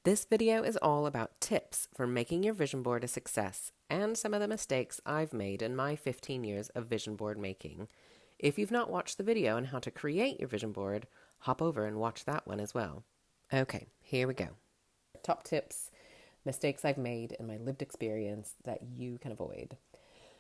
This video is all about tips for making your vision board a success and some of the mistakes I've made in my 15 years of vision board making. If you've not watched the video on how to create your vision board, hop over and watch that one as well. Okay, here we go. Top tips, mistakes I've made in my lived experience that you can avoid.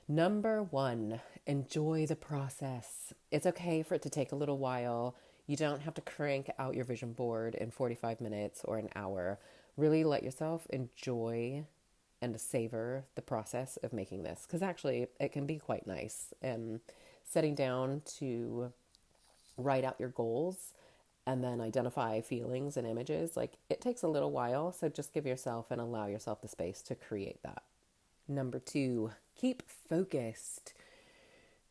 Number one, enjoy the process. It's okay for it to take a little while. You don't have to crank out your vision board in 45 minutes or an hour. Really let yourself enjoy and savor the process of making this, because actually it can be quite nice. Setting down to write out your goals and then identify feelings and images, like it takes a little while, so just give yourself and allow yourself the space to create that. Number two, keep focused.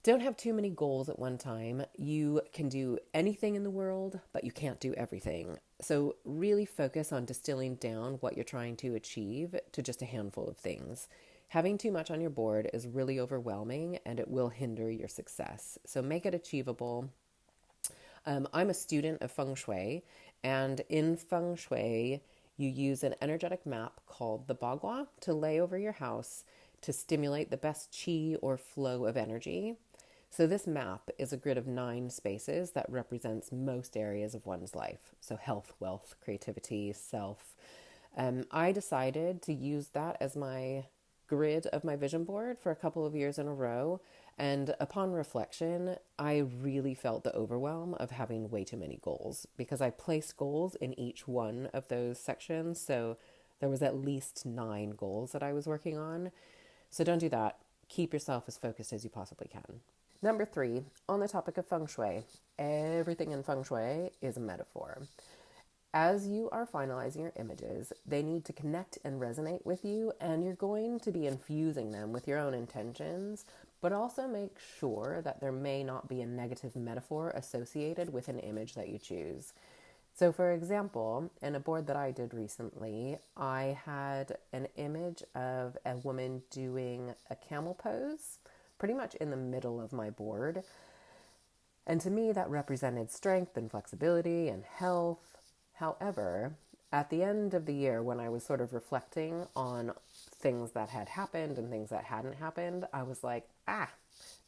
Don't have too many goals at one time. You can do anything in the world, but you can't do everything. So really focus on distilling down what you're trying to achieve to just a handful of things. Having too much on your board is really overwhelming and it will hinder your success. So make it achievable. I'm a student of Feng Shui, and in Feng Shui, you use an energetic map called the Bagua to lay over your house to stimulate the best qi or flow of energy. So this map is a grid of 9 spaces that represents most areas of one's life. So health, wealth, creativity, self. I decided to use that as my grid of my vision board for a couple of years in a row. And upon reflection, I really felt the overwhelm of having way too many goals because I placed goals in each one of those sections. So there was at least 9 goals that I was working on. So don't do that. Keep yourself as focused as you possibly can. Number 3, on the topic of Feng Shui, everything in Feng Shui is a metaphor. As you are finalizing your images, they need to connect and resonate with you, and you're going to be infusing them with your own intentions, but also make sure that there may not be a negative metaphor associated with an image that you choose. So for example, in a board that I did recently, I had an image of a woman doing a camel pose, pretty much in the middle of my board. And to me, that represented strength and flexibility and health. However, at the end of the year, when I was sort of reflecting on things that had happened and things that hadn't happened, I was like,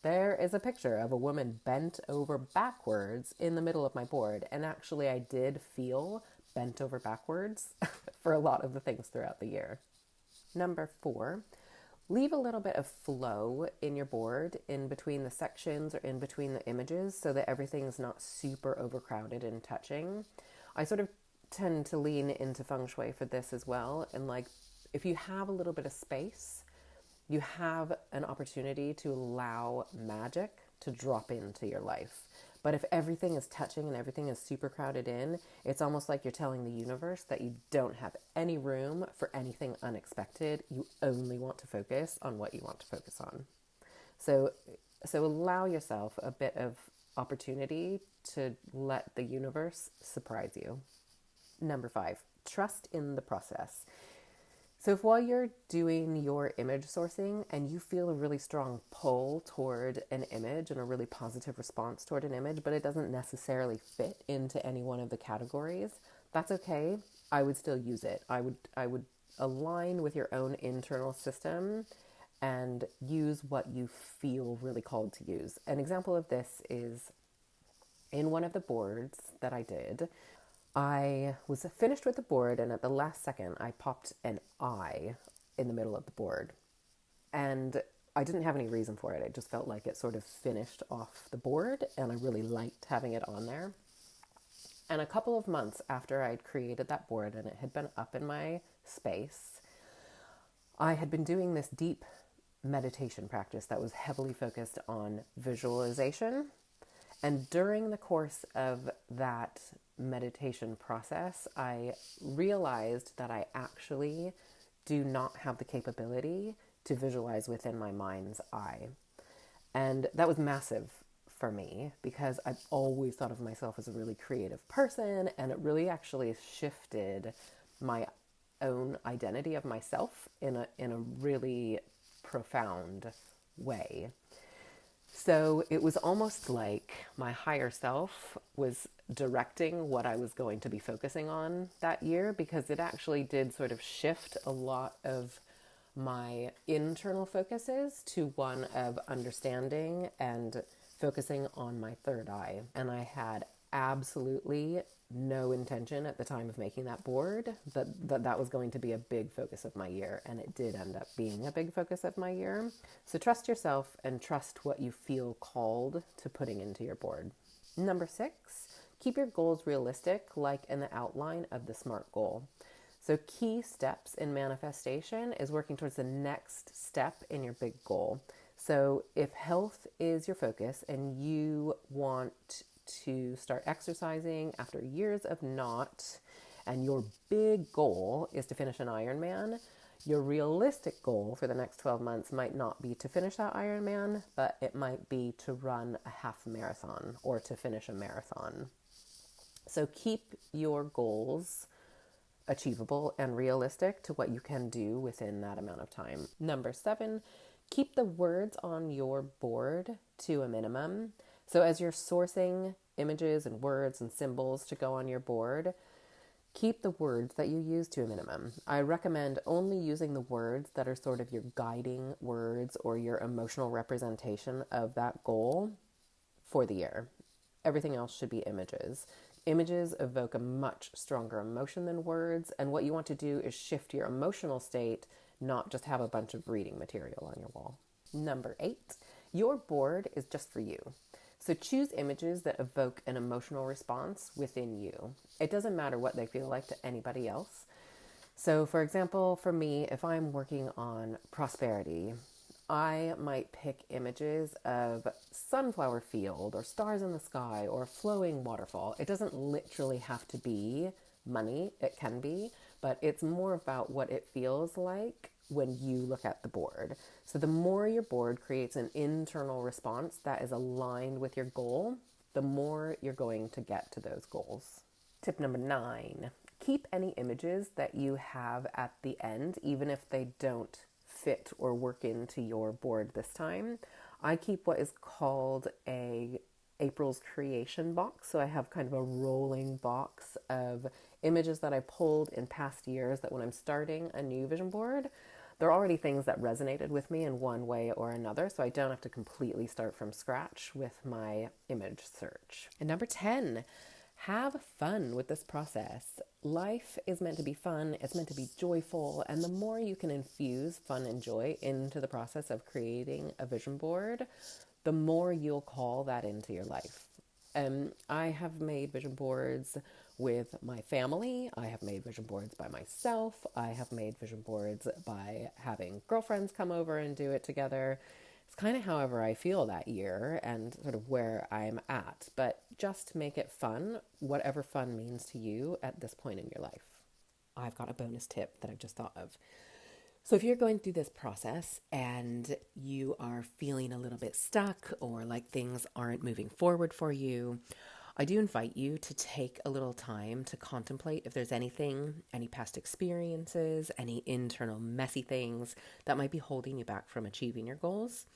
there is a picture of a woman bent over backwards in the middle of my board. And actually, I did feel bent over backwards for a lot of the things throughout the year. Number 4, leave a little bit of flow in your board in between the sections or in between the images so that everything's not super overcrowded and touching. I sort of tend to lean into Feng Shui for this as well. And like, if you have a little bit of space, you have an opportunity to allow magic to drop into your life. But if everything is touching and everything is super crowded in, it's almost like you're telling the universe that you don't have any room for anything unexpected. You only want to focus on what you want to focus on. So allow yourself a bit of opportunity to let the universe surprise you. Number 5, trust in the process. So if while you're doing your image sourcing and you feel a really strong pull toward an image and a really positive response toward an image, but it doesn't necessarily fit into any one of the categories, that's okay. I would still use it. I would align with your own internal system and use what you feel really called to use. An example of this is in one of the boards that I did. I was finished with the board, and at the last second, I popped an eye in the middle of the board. And I didn't have any reason for it. I just felt like it sort of finished off the board, and I really liked having it on there. And a couple of months after I'd created that board and it had been up in my space, I had been doing this deep meditation practice that was heavily focused on visualization. And during the course of that meditation process, I realized that I actually do not have the capability to visualize within my mind's eye. And that was massive for me because I've always thought of myself as a really creative person, and it really actually shifted my own identity of myself in a really profound way. So it was almost like my higher self was directing what I was going to be focusing on that year, because it actually did sort of shift a lot of my internal focuses to one of understanding and focusing on my third eye. And I had absolutely no intention at the time of making that board that was going to be a big focus of my year, and it did end up being a big focus of my year. So trust yourself and trust what you feel called to putting into your board. Number 6, keep your goals realistic, like in the outline of the SMART goal. So key steps in manifestation is working towards the next step in your big goal. So if health is your focus and you want to start exercising after years of not, and your big goal is to finish an Ironman, your realistic goal for the next 12 months might not be to finish that Ironman, but it might be to run a half marathon or to finish a marathon. So keep your goals achievable and realistic to what you can do within that amount of time. Number 7, keep the words on your board to a minimum. So as you're sourcing images and words and symbols to go on your board, keep the words that you use to a minimum. I recommend only using the words that are sort of your guiding words or your emotional representation of that goal for the year. Everything else should be images. Images evoke a much stronger emotion than words, and what you want to do is shift your emotional state, not just have a bunch of reading material on your wall. Number 8, your board is just for you. So choose images that evoke an emotional response within you. It doesn't matter what they feel like to anybody else. So for example, for me, if I'm working on prosperity, I might pick images of sunflower field or stars in the sky or flowing waterfall. It doesn't literally have to be money. It can be, but it's more about what it feels like when you look at the board. So the more your board creates an internal response that is aligned with your goal, the more you're going to get to those goals. Tip number 9, keep any images that you have at the end, even if they don't fit or work into your board this time. I keep what is called a April's creation box. So I have kind of a rolling box of images that I pulled in past years that when I'm starting a new vision board, they're already things that resonated with me in one way or another, so I don't have to completely start from scratch with my image search. And number 10, have fun with this process. Life is meant to be fun, it's meant to be joyful, and the more you can infuse fun and joy into the process of creating a vision board, the more you'll call that into your life. I have made vision boards with my family. I have made vision boards by myself. I have made vision boards by having girlfriends come over and do it together. It's kind of however I feel that year and sort of where I'm at, but just make it fun, whatever fun means to you at this point in your life. I've got a bonus tip that I've just thought of. So if you're going through this process and you are feeling a little bit stuck or like things aren't moving forward for you, I do invite you to take a little time to contemplate if there's anything, any past experiences, any internal messy things that might be holding you back from achieving your goals.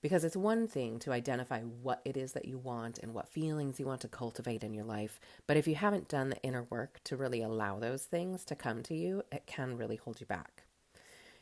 Because it's one thing to identify what it is that you want and what feelings you want to cultivate in your life. But if you haven't done the inner work to really allow those things to come to you, it can really hold you back.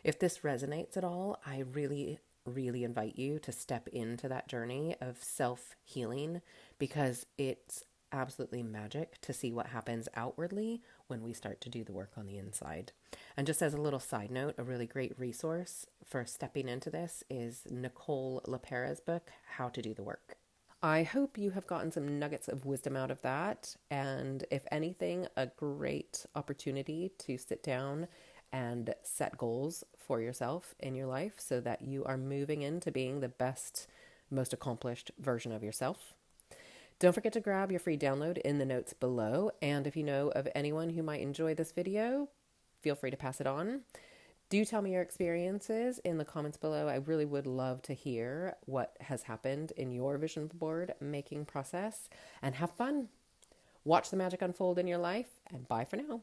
If this resonates at all, I really invite you to step into that journey of self-healing, because it's absolutely magic to see what happens outwardly when we start to do the work on the inside. And just as a little side note, a really great resource for stepping into this is Nicole LaPera's book, How to Do the Work. I hope you have gotten some nuggets of wisdom out of that, and if anything, a great opportunity to sit down and set goals for yourself in your life so that you are moving into being the best, most accomplished version of yourself. Don't forget to grab your free download in the notes below, and if you know of anyone who might enjoy this video, feel free to pass it on. Do tell me your experiences in the comments below. I really would love to hear what has happened in your vision board making process, and have fun. Watch the magic unfold in your life, and bye for now.